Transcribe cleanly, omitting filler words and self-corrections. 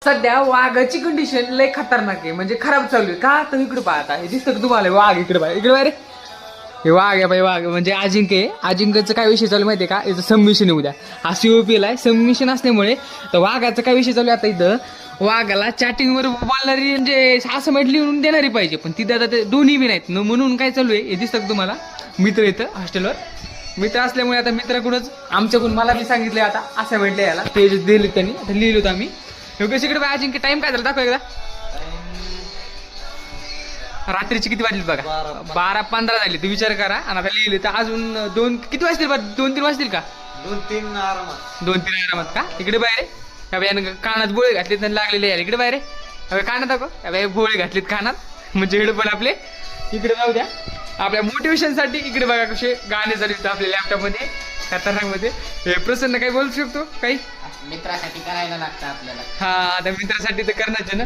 सध्या वाघाची कंडिशन लय खतरनाक आहे, म्हणजे खराब चालू आहे का. तर इकडे पाहता हे दिसतं का तुम्हाला वाघ, इकडे पाहा, इकडे बाहेर हे वाघ आहे बाई, वाघ म्हणजे अजिंक्य आहे. अजिंक्यचं काय विषय चालू माहितीये का, याचं सबमिशन आहे उद्या. हा COPला आहे, सबमिशन असल्यामुळे तर वाघाचा काय विषय चालू आहे आता इथं. वाघाला चॅटिंगवर बोलणारी म्हणजे असं म्हटली लिहून देणारी पाहिजे, पण तिथे आता ते दोन्ही बी नाहीत म्हणून काय चालू आहे हे दिसतं का तुम्हाला. मित्र येतं हॉस्टेलवर, मित्र असल्यामुळे आता मित्राकडूनच आमच्याकडून मला बी सांगितलंय आता असं म्हटलं याला पेज दिले त्यांनी, आता लिहिलो होतं आम्ही. योगेश इकडे बाय, अजिंक्य टाइम काय झाला दाखव एकदा. रात्रीची किती वाजली बघा, 12:15 झाली. तू विचार करा. आणि आता लिहिले तर अजून 2 किती वाजतील बरं, 2-3 वाजतील का. 2-3 आरामात. 2-3 आरामात का. इकडे बाहेर कानात बोळे घातलेत आणि लागलेले यार. इकडे बाहेर हवे कानात दाखव, बोळे घातलेत कानात म्हणजे हेडफोन आपले. इकडे जाऊ द्या आपल्या मोटिवेशनसाठी. इकडे बघा कसे गाणे चालू आहेत आपल्या लॅपटॉपमध्ये खतरनाक मध्ये. हे प्रसन्न काही बोलू शकतो काही मित्रासाठी करायला लागतं आपल्याला. हा, आता मित्रासाठी तर करण्याचे ना.